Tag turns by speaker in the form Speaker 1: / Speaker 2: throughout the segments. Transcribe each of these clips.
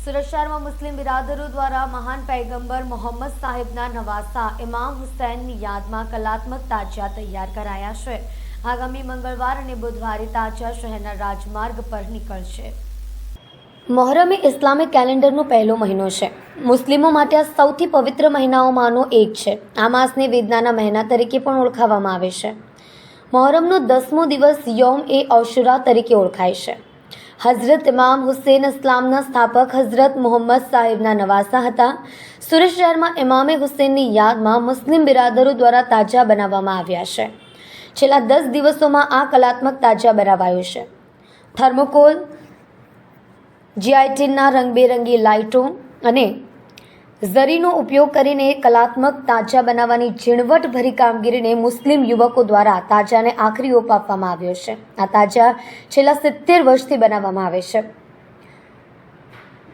Speaker 1: સુરત શહેરમાં મુસ્લિમ બિરાદરો દ્વારા મહાન પૈગંબર મોહમ્મદ સાહેબના નવાસા ઇમામ હુસૈનની યાદમાં કલાત્મક તાજિયા તૈયાર કરાયા છે। આગામી મંગળવાર અને બુધવારે તાજિયા શહેરના રાજમાર્ગ પર નીકળશે। મોહરમ એ ઇસ્લામિક કેલેન્ડરનો પહેલો મહિનો છે। મુસ્લિમો માટે આ સૌથી પવિત્ર મહિનાઓમાંનો એક છે। આ માસને વેદનાના મહિના તરીકે પણ ઓળખાવવામાં આવે છે। મોહરમનો 10મો દિવસ યૌમ એ આશુરા તરીકે ઓળખાય છે। હઝરત ઇમામ હુસૈન ઇસ્લામના સ્થાપક હઝરત મોહમ્મદ સાહેબના નવાસા હતા। સુરત શહેરમાં ઇમામે હુસૈનની યાદમાં મુસ્લિમ બિરાદરો દ્વારા તાજિયા બનાવવામાં આવ્યા છે। છેલ્લા 10 દિવસોમાં આ કલાત્મક તાજિયા બનાવાયો છે। થર્મોકોલ, જીઆઈટીનના રંગબેરંગી લાઇટો અને ઝરીનો ઉપયોગ કરીને કલાત્મક તાજિયા બનાવવાની ઝીણવટભરી કામગીરીને મુસ્લિમ યુવકો દ્વારા તાજિયાને આખરી ઓપ આપવામાં આવ્યો છે। આ તાજિયા છેલ્લા 70 વર્ષથી બનાવવામાં આવે છે।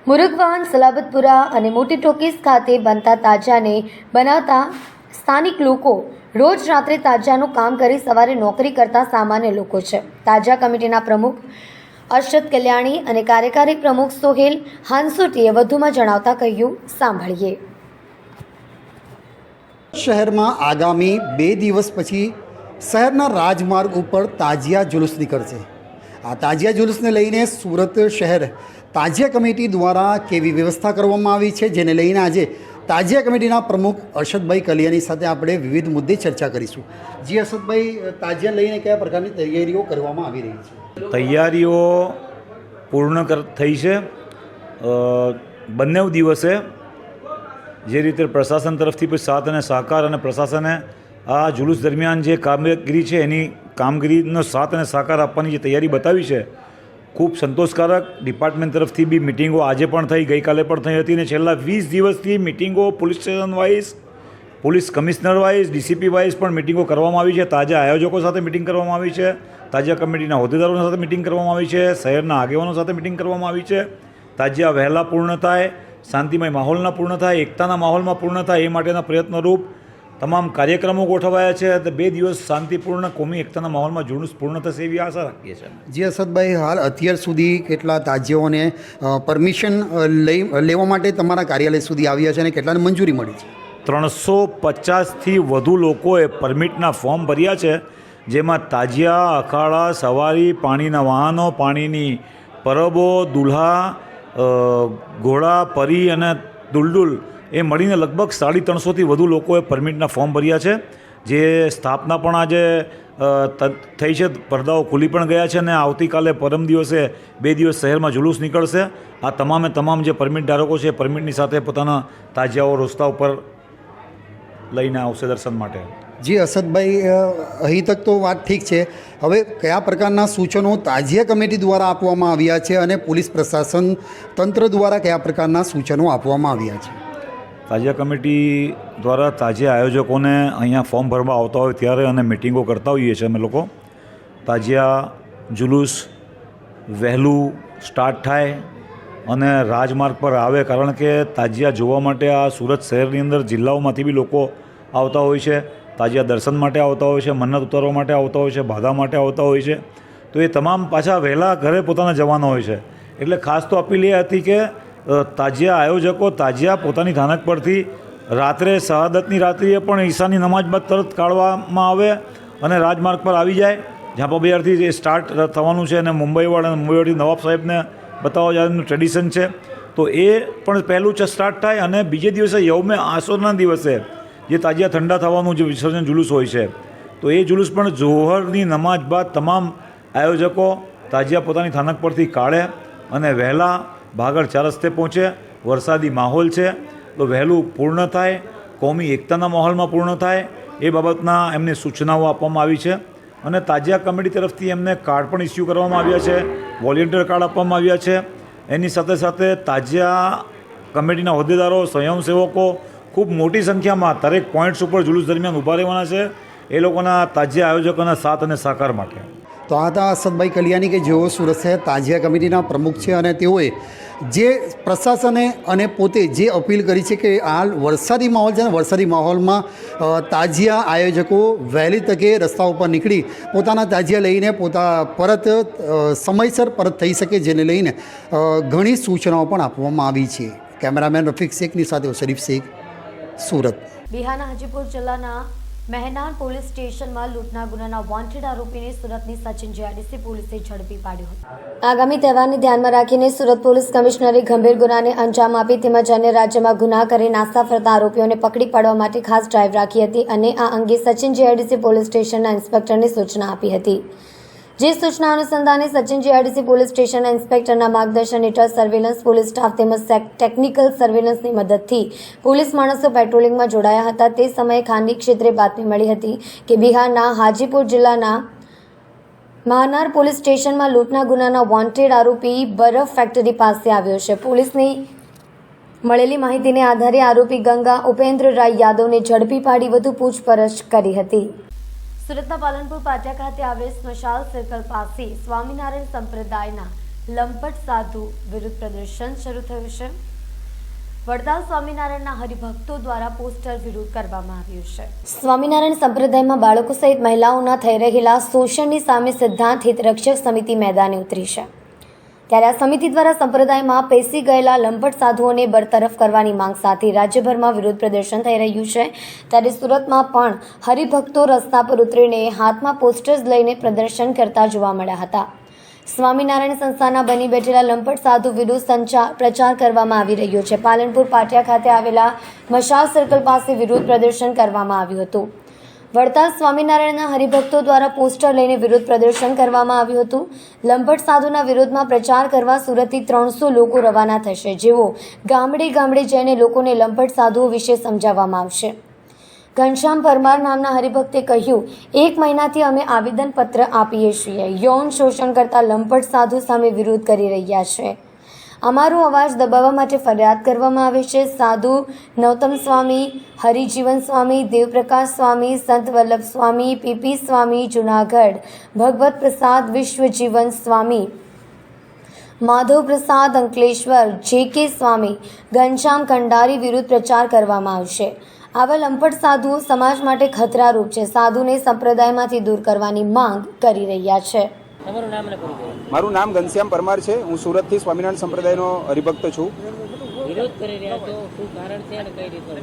Speaker 1: મુરુગવાન, સલાબતપુરા અને મોટી ટોકીસ ખાતે બનતા તાજિયાને બનાવતા સ્થાનિક લોકો રોજ રાત્રે તાજિયાનું કામ કરી સવારે નોકરી કરતા સામાન્ય લોકો છે। તાજિયા કમિટીના પ્રમુખ અરશદ કલ્યાણી અને કાર્યકારી પ્રમુખ સોહેલ હાંસુટીએ વધુમાં જણાવતા કહ્યું, સાંભળીએ।
Speaker 2: શહેરમાં આગામી 2 દિવસ પછી શહેરના રાજમાર્ગ ઉપર તાજિયા જુલુસ નીકળશે। આ તાજિયા જુલુસને લઈને સુરત શહેર તાજિયા કમિટી દ્વારા કેવી વ્યવસ્થા કરવામાં આવી છે, જેને લઈને આજે તાજિયા કમિટીના પ્રમુખ અરશદભાઈ કલ્યાણી સાથે આપણે વિવિધ મુદ્દે ચર્ચા કરીશું। જી અરશદભાઈ, તાજિયા લઈને કયા પ્રકારની તૈયારીઓ કરવામાં આવી રહી છે?
Speaker 3: તૈયારીઓ પૂર્ણ થઈ છે। બંને દિવસે જે રીતે પ્રશાસન તરફથી પણ સાથ અને સહકાર અને પ્રશાસને આ જુલુસ દરમિયાન જે કામગીરી છે એની કામગીરીનો સાથ અને સહકાર આપવાની જે તૈયારી બતાવી છે, ખૂબ સંતોષકારક। ડિપાર્ટમેન્ટ તરફથી બી મિટિંગો આજે પણ થઈ, ગઈકાલે પણ થઈ હતી, અને છેલ્લા 20 દિવસથી મિટિંગો police station wise, police commissioner wise, DCP wise પણ મિટિંગો કરવામાં આવી છે। તાજા આયોજકો સાથે મિટિંગ કરવામાં આવી છે, તાજિયા કમિટીના હોદ્દેદારો સાથે મિટિંગ કરવામાં આવી છે, શહેરના આગેવાનો સાથે મિટિંગ કરવામાં આવી છે। તાજિયા વહેલા પૂર્ણ થાય, શાંતિમય માહોલના પૂર્ણ થાય, એકતાના માહોલમાં પૂર્ણ થાય એ માટેના પ્રયત્નરૂપ તમામ કાર્યક્રમો ગોઠવાયા છે। 2 દિવસ શાંતિપૂર્ણ કોમી એકતાના માહોલમાં જુલુસ પૂર્ણ થશે એવી આશા રાખીએ છીએ।
Speaker 2: જી અરશદભાઈ, હાલ અત્યાર સુધી કેટલા તાજિયાઓને પરમિશન લેવા માટે તમારા કાર્યાલય સુધી આવ્યા છે અને કેટલાને મંજૂરી મળી છે?
Speaker 3: 350થી વધુ લોકોએ પરમિટના ફોર્મ ભર્યા છે, જેમાં તાજિયા, અખાડા, સવારી, પાણીના વાહનો, પાણીની પરબો, દુલ્હા, ઘોડા, પરી અને દુલદુલ એ મળીને લગભગ 350થી વધુ લોકોએ પરમિટના ફોર્મ ભર્યા છે। જે સ્થાપના પણ આજે થઈ છે, પડદાઓ ખુલી પણ ગયા છે, અને આવતીકાલે પરમ દિવસે 2 દિવસ શહેરમાં જુલુસ નીકળશે। આ તમામે તમામ જે પરમિટ ધારકો છે પરમિટની સાથે પોતાના તાજિયાઓ રસ્તા ઉપર લઈને આવશે દર્શન માટે।
Speaker 2: જી અરશદભાઈ, અહીં તક તો વાત ઠીક છે, હવે કયા પ્રકારના સૂચનો તાજિયા કમિટી દ્વારા આપવામાં આવ્યા છે અને પોલીસ પ્રશાસન તંત્ર દ્વારા કયા પ્રકારના સૂચનો આપવામાં આવ્યા છે?
Speaker 3: તાજિયા કમિટી દ્વારા તાજિયા આયોજકોને અહીંયા ફોર્મ ભરવા આવતા હોય ત્યારે અને મિટિંગો કરતા હોઈએ છીએ અમે લોકો। તાજિયા જુલુસ વહેલું સ્ટાર્ટ થાય અને રાજમાર્ગ પર આવે, કારણ કે તાજિયા જોવા માટે આ સુરત શહેરની અંદર જિલ્લાઓમાંથી બી લોકો આવતા હોય છે। તાજિયા દર્શન માટે આવતા હોય છે, મન્નત ઉતારવા માટે આવતા હોય છે, બાધા માટે આવતા હોય છે, તો એ તમામ પાછા વહેલા ઘરે પોતાના જવાના હોય છે। એટલે ખાસ તો અપીલ એ હતી કે તાજિયા આયોજકો તાજિયા પોતાની થાનક પરથી રાત્રે શહાદતની રાત્રિએ પણ ઈશાની નમાજ બાદ તરત કાઢવામાં આવે અને રાજમાર્ગ પર આવી જાય। ઝાંપા બજારથી જે સ્ટાર્ટ થવાનું છે અને મુંબઈવાળાથી નવાબ સાહેબને બતાવવા જવાનું ટ્રેડિશન છે, તો એ પણ પહેલું સ્ટાર્ટ થાય। અને બીજે દિવસે યૌમે આસુરના દિવસે જે તાજિયા ઠંડા થવાનું જે વિસર્જન જુલુસ હોય છે, તો એ જુલુસ પણ જોહરની નમાજ બાદ તમામ આયોજકો તાજિયા પોતાની થાનક પરથી કાઢે અને વહેલા ભાગળ 4 રસ્તે પહોંચે। વરસાદી માહોલ છે તો વહેલું પૂર્ણ થાય, કોમી એકતાના માહોલમાં પૂર્ણ થાય એ બાબતના એમને સૂચનાઓ આપવામાં આવી છે। અને તાજિયા કમિટી તરફથી એમને કાર્ડ પણ ઇસ્યુ કરવામાં આવ્યા છે, વોલેન્ટિયર કાર્ડ આપવામાં આવ્યા છે। એની સાથે સાથે તાજિયા કમિટીના હોદ્દેદારો, સ્વયંસેવકો ખૂબ મોટી સંખ્યામાં દરેક પોઈન્ટ્સ ઉપર જુલુસ દરમિયાન ઊભા રહેવાના છે, એ લોકોના તાજિયા આયોજકોના સાથ અને સહકાર માટે।
Speaker 2: તો આ હતા અસદભાઈ કલિયાની કે જેઓ સુરત શહેર તાજિયા કમિટીના પ્રમુખ છે અને તેઓએ જે પ્રશાસને અને પોતે જે અપીલ કરી છે કે હાલ વરસાદી માહોલ છે ને વરસાદી માહોલમાં તાજિયા આયોજકો વહેલી તકે રસ્તા ઉપર નીકળી પોતાના તાજિયા લઈને પરત સમયસર પરત થઈ શકે, જેને લઈને ઘણી સૂચનાઓ પણ આપવામાં આવી છે. કેમેરામેન રફીક શેખની સાથે શરીફ શેખ, સુરત.
Speaker 1: બિહારના હાજીપુર જિલ્લાના મહેનાન પોલીસ સ્ટેશનમાં લૂંટના ગુનાના વોન્ટેડ આરોપીને સુરતની સચિન જીઆઈડીસી પોલીસે ઝડપી પાડ્યો હતો. આગામી તહેવારને ધ્યાનમાં રાખીને સુરત પોલીસ કમિશનરે ગંભીર ગુનાને અંજામ આપી તેમજ અન્ય રાજ્યમાં ગુના કરી નાસ્તા ફરતા આરોપીઓને પકડી પાડવા માટે ખાસ ડ્રાઈવ રાખી હતી અને આ અંગે સચિન જીઆઈડીસી પોલીસ સ્ટેશનના ઇન્સ્પેક્ટરને સૂચના આપી હતી. જે સૂચના અનુસંધાને સચિન જીઆઈડીસી પોલીસ સ્ટેશનના ઇન્સ્પેક્ટરના માર્ગદર્શન હેઠળ સર્વેલન્સ પોલીસ સ્ટાફ તેમજ ટેકનિકલ સર્વેલન્સની મદદથી પોલીસ માણસો પેટ્રોલિંગમાં જોડાયા હતા. તે સમયે ખાનગી ક્ષેત્રે બાતમી મળી હતી કે બિહારના હાજીપુર જિલ્લાના મહાનાર પોલીસ સ્ટેશનમાં લૂંટના ગુનાના વોન્ટેડ આરોપી બરફ ફેક્ટરી પાસે આવ્યો છે. પોલીસની મળેલી માહિતીને આધારે આરોપી ગંગા ઉપેન્દ્ર રાય યાદવને ઝડપી પાડી વધુ પૂછપરછ કરી હતી. સુરતના પાલનપુર પાટિયા ખાતે આવેલ સ્મશાલ સર્કલ પાસે સ્વામિનારાયણ સંપ્રદાયના લંપટ સાધુ વિરુદ્ધ પ્રદર્શન શરૂ થયું છે. વડતાલ સ્વામિનારાયણના હરિભક્તો દ્વારા પોસ્ટર વિરોધ કરવામાં આવ્યું છે. સ્વામિનારાયણ સંપ્રદાયમાં બાળકો સહિત મહિલાઓના થઈ રહેલા શોષણની સામે સિદ્ધાંત હિત રક્ષક સમિતિ મેદાને ઉતરી છે. ત્યારે આ સમિતિ દ્વારા સંપ્રદાયમાં પેસી ગયેલા લંપટ સાધુઓને બરતરફ કરવાની માંગ સાથે રાજ્યભરમાં વિરોધ પ્રદર્શન થઈ રહ્યું છે. ત્યારે સુરતમાં પણ હરિભક્તો રસ્તા પર ઉતરીને હાથમાં પોસ્ટર્સ લઈને પ્રદર્શન કરતા જોવા મળ્યા હતા. સ્વામિનારાયણ સંસ્થાના બની બેઠેલા લંપટ સાધુ વિરુદ્ધ પ્રચાર કરવામાં આવી રહ્યો છે. પાલનપુર પાટિયા ખાતે આવેલા મશાલ સર્કલ પાસે વિરોધ પ્રદર્શન કરવામાં આવ્યું હતું. વડતાલ સ્વામિનારાયણના હરિભક્તો દ્વારા પોસ્ટર લઈને વિરોધ પ્રદર્શન કરવામાં આવ્યું હતું. લંપટ સાધુના વિરોધમાં પ્રચાર કરવા સુરતથી 300 લોકો રવાના થશે, જેઓ ગામડે ગામડે જઈને લોકોને લંપટ સાધુઓ વિશે સમજાવવામાં આવશે. ઘનશ્યામ પરમાર નામના હરિભક્તે કહ્યું, 1 મહિનાથી અમે આવેદનપત્ર આપીએ છીએ. યૌન શોષણ કરતા લંપટ સાધુ સામે વિરોધ કરી રહ્યા છે. અમારો અવાજ દબાવવા માટે ફરિયાદ કરવામાં આવે છે. સાધુ નૌતમ સ્વામી, હરિજીવન સ્વામી, દેવપ્રકાશ સ્વામી, સંત વલ્લભ સ્વામી, પીપી સ્વામી જુનાગઢ, ભગવત પ્રસાદ વિશ્વજીવન સ્વામી, માધવ પ્રસાદ અંકલેશ્વર, જે.કે. સ્વામી, ઘનશ્યામ કંડારી વિરુદ્ધ પ્રચાર કરવામાં આવશે. આવા લંપટ સાધુઓ સમાજ માટે ખતરારૂપ છે. સાધુને સંપ્રદાયમાંથી દૂર કરવાની માંગ કરી રહ્યા છે.
Speaker 4: મારું નામ ઘનશ્યામ પરમાર છે. હું સુરતથી સ્વામિનારાયણ સંપ્રદાયનો હરિભક્ત છું.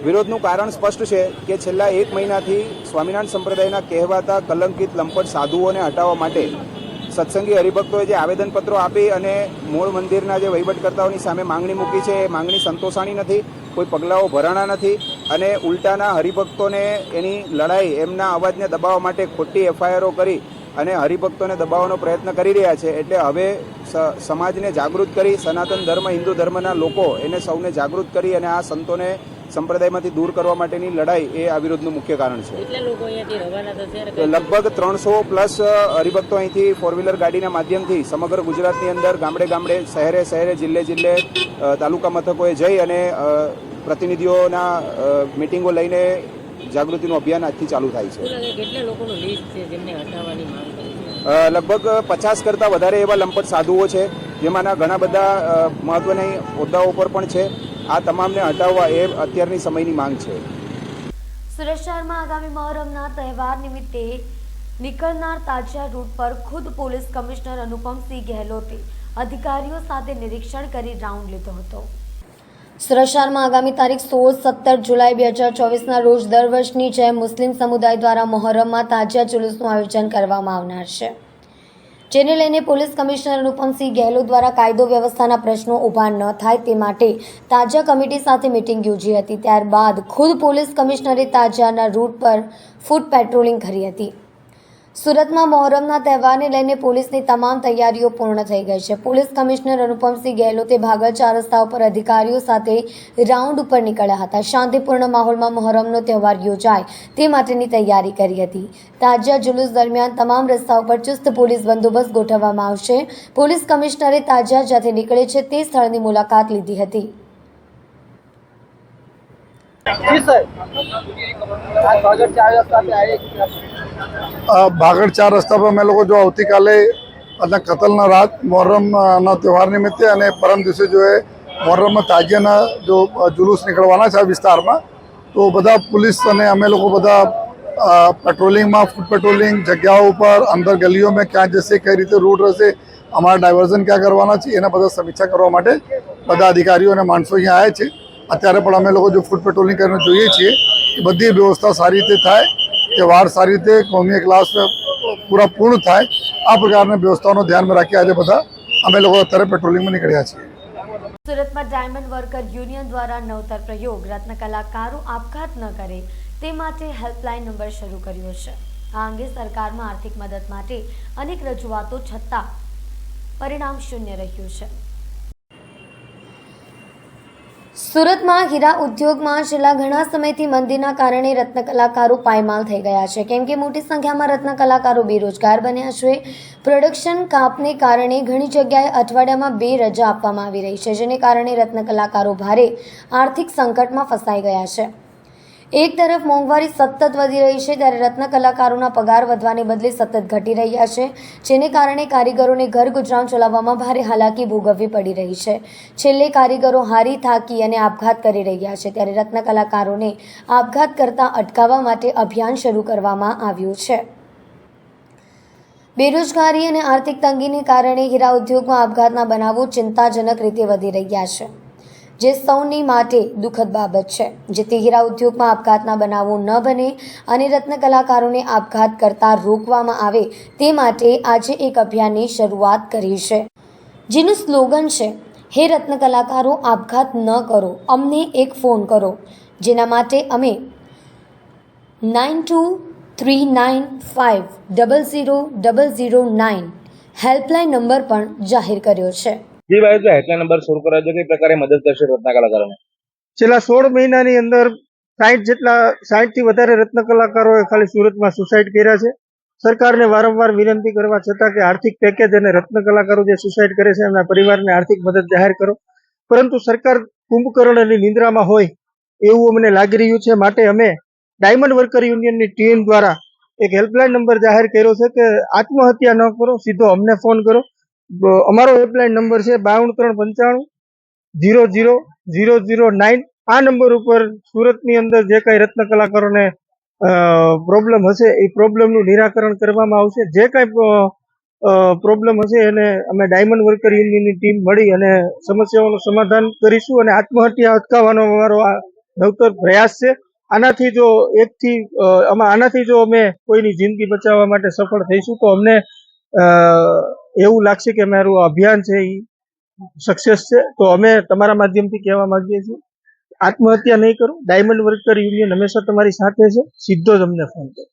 Speaker 4: વિરોધનું કારણ સ્પષ્ટ છે કે છેલ્લા 1 મહિનાથી સ્વામિનારાયણ સંપ્રદાયના કહેવાતા કલંકિત લંપટ સાધુઓને હટાવવા માટે સત્સંગી હરિભક્તોએ જે આવેદનપત્રો આપી અને મૂળ મંદિરના જે વહીવટકર્તાઓની સામે માંગણી મૂકી છે, એ માંગણી સંતોષાણી નથી. કોઈ પગલાઓ ભરાણા નથી અને ઉલટાના હરિભક્તોને એની લડાઈ, એમના અવાજને દબાવવા માટે ખોટી એફઆઈઆરો કરી અને હરિભક્તોને દબાવવાનો પ્રયત્ન કરી રહ્યા છે. એટલે હવે સમાજને જાગૃત કરી, સનાતન ધર્મ, હિન્દુ ધર્મના લોકો એને સૌને જાગૃત કરી અને આ સંતોને સંપ્રદાયમાંથી દૂર કરવા માટેની લડાઈ એ આ વિરોધનું મુખ્ય કારણ છે. લગભગ 300+ હરિભક્તો અહીંથી 4-વ્હીલર ગાડીના માધ્યમથી સમગ્ર ગુજરાતની અંદર ગામડે ગામડે, શહેરે શહેરે, જિલ્લે જિલ્લે, તાલુકા મથકોએ જઈ અને પ્રતિનિધિઓના મિટિંગો લઈને જાગૃતિનું અભિયાન આજથી ચાલુ થાય છે. લગભગ 50 કરતાં વધારે એવા લંપટ સાધુઓ છે, જેમાંના ઘણા બધા મહત્વના હોદ્દાઓ પર પણ છે. આ તમામને હટાવવા એ અત્યારની સમયની માંગ છે.
Speaker 1: સુરત શહેરમાં આગામી મહોરમના તહેવાર નિમિત્તે નીકળનાર તાજિયા રૂટ પર ખુદ પોલીસ કમિશનર અનુપમસિંહ ગહેલોતે અધિકારીઓ સાથે નિરીક્ષણ કરી રાઉન્ડ લીધો હતો. સુરત શહેરમાં આગામી તારીખ 16-17 જુલાઈ 2024ના રોજ દર વર્ષની જેમ મુસ્લિમ સમુદાય દ્વારા મહોરમમાં તાજિયા જુલુસનું આયોજન કરવામાં આવનાર છે, જેને લઈને પોલીસ કમિશનર અનુપમસિંહ ગહેલોત દ્વારા કાયદો વ્યવસ્થાના પ્રશ્નો ઊભા ન થાય તે માટે તાજિયા કમિટી સાથે મિટિંગ યોજી હતી. ત્યારબાદ ખુદ પોલીસ કમિશનરે તાજિયાના રૂટ પર ફૂટ પેટ્રોલિંગ કરી હતી. સુરતમાં મહોરમના તહેવારને લઈને પોલીસની તમામ તૈયારીઓ પૂર્ણ થઈ ગઈ છે. પોલીસ કમિશનર અનુપમસિંહ ગહેલોતે ભાગળ 4 રસ્તા ઉપર અધિકારીઓ સાથે રાઉન્ડ ઉપર નીકળ્યા હતા. શાંતિપૂર્ણ માહોલમાં મહોરમનો તહેવાર યોજાય તે માટેની તૈયારી કરી હતી. તાજિયા જુલુસ દરમિયાન તમામ રસ્તા ઉપર ચુસ્ત પોલીસ બંદોબસ્ત ગોઠવવામાં આવશે. પોલીસ કમિશનરે તાજિયા જ્યાંથી નીકળે છે તે સ્થળની મુલાકાત લીધી હતી.
Speaker 5: जी सर, आज भागड़ 4 रस्ता पे आए ભાગળ 4 રસ્તા પર અમે લોકો જો આવતીકાલે અને કતલના રાત મોહર્રમના તહેવાર નિમિત્તે અને પરમ દિવસે જો એ મોહર્રમમાં તાજિયાના જો જુલુસ નીકળવાના છે આ વિસ્તારમાં, તો બધા પોલીસ અને અમે લોકો બધા પેટ્રોલિંગમાં, ફૂટ પેટ્રોલિંગ જગ્યાઓ ઉપર, અંદર ગલીઓમાં ક્યાં જશે, કઈ રીતે રૂટ રહેશે, અમારા ડાયવર્ઝન ક્યાં કરવાના છે એના બધા સમીક્ષા કરવા માટે બધા અધિકારીઓ અને માણસો અહીંયા આવ્યા છે. અત્યારે પણ અમે લોકો જો ફૂટ પેટ્રોલિંગ કરીને જોઈએ છીએ કે બધી વ્યવસ્થા સારી રીતે થાય, તહેવાર સારી રીતે કોમી ક્લાસ પૂરા પૂર્ણ થાય, આ પ્રકારની વ્યવસ્થાઓનું ધ્યાનમાં રાખી આજે બધા અમે લોકો અત્યારે પેટ્રોલિંગમાં નીકળ્યા છીએ.
Speaker 1: સુરતમાં ડાયમંડ વર્કર યુનિયન દ્વારા નવતર પ્રયોગ, રત્ન કલાકારો આપઘાત ન કરે તે માટે હેલ્પલાઇન નંબર શરૂ કર્યો છે. આ અંગે સરકારમાં આર્થિક મદદ માટે અનેક રજૂઆતો છતાં પરિણામ શૂન્ય રહ્યું છે. સુરતમાં હીરા ઉદ્યોગમાં છેલ્લા ઘણા સમયથી મંદીના કારણે રત્ન કલાકારો પાયમાલ થઈ ગયા છે, કેમ કે મોટી સંખ્યામાં રત્ન કલાકારો બેરોજગાર બન્યા છે. પ્રોડક્શન કાપને કારણે ઘણી જગ્યાએ અઠવાડિયામાં 2 રજા આપવામાં આવી રહી છે, જેને કારણે રત્ન કલાકારો ભારે આર્થિક સંકટમાં ફસાઈ ગયા છે. એક તરફ મોંઘવારી સતત વધી રહી છે, ત્યારે રત્ન કલાકારોના પગાર વધવાને બદલે સતત ઘટી રહ્યા છે, જેને કારણે કારીગરોને ઘર ગુજરાન ચલાવવામાં ભારે હાલાકી ભોગવવી પડી રહી છે. છેલ્લે કારીગરો હારી થાકી અને આપઘાત કરી રહ્યા છે, ત્યારે રત્ન કલાકારોને આપઘાત કરતા અટકાવવા માટે અભિયાન શરૂ કરવામાં આવ્યું છે. બેરોજગારી અને આર્થિક તંગીને કારણે હીરા ઉદ્યોગમાં આપઘાતના બનાવો ચિંતાજનક રીતે વધી રહ્યા છે, જે સૌની માટે દુઃખદ બાબત છે. જેથી હીરા ઉદ્યોગમાં આપઘાતના બનાવો ન બને અને રત્ન કલાકારોને આપઘાત કરતા રોકવામાં આવે તે માટે આજે એક અભિયાનની શરૂઆત કરી છે, જેનું સ્લોગન છે, હે રત્ન કલાકારો આપઘાત ન કરો, અમને એક ફોન કરો. જેના માટે અમે 9239500009 હેલ્પલાઇન નંબર પણ જાહેર કર્યો છે.
Speaker 6: જી ભાઈ, જો હેલ્પલાઇન નંબર શરૂ કરાયો છે, કઈ પ્રકારે મદદ કરશે રત્ન કલાકારોને?
Speaker 7: છેલ્લા 16 મહિનાની અંદર 60 થી વધારે રત્ન કલાકારોએ ખાલી સુરતમાં સુસાઇડ કર્યા છે. સરકારને વારંવાર વિનંતી કરવા છતાં કે આર્થિક પેકેજ અને રત્ન કલાકારો જે સુસાઇડ કરે છે એમના પરિવારને આર્થિક મદદ જાહેર કરો, પરંતુ સરકાર કુંભકર્ણની નિંદ્રામાં હોય એવું અમને લાગી રહ્યું છે. માટે અમે ડાયમંડ વર્કર યુનિયનની ટીમ દ્વારા એક હેલ્પલાઇન નંબર જાહેર કર્યો છે કે આત્મહત્યા ન કરો, સીધો અમને ફોન કરો. અમારો હેલ્પલાઇન નંબર છે 9235500009. આ નંબર ઉપર સુરતની અંદર જે કાંઈ રત્ન કલાકારોને પ્રોબ્લેમ હશે એ પ્રોબ્લેમનું નિરાકરણ કરવામાં આવશે. જે કાંઈ પ્રોબ્લેમ હશે એને અમે ડાયમંડ વર્કર યુનિયનની ટીમ મળી અને સમસ્યાઓનું સમાધાન કરીશું અને આત્મહત્યા અટકાવવાનો અમારો આ નવતર પ્રયાસ છે. આનાથી જો અમે કોઈની જિંદગી બચાવવા માટે સફળ થઈશું તો અમને એવું લાગશે કે અમારું અભિયાન છે એ સક્સેસ છે. તો અમે તમારા માધ્યમથી કહેવા માંગીએ છીએ, આત્મહત્યા નહીં કરો, ડાયમંડ વર્કર યુનિયન હંમેશા તમારી સાથે છે, સીધો જ અમને ફોન કરો.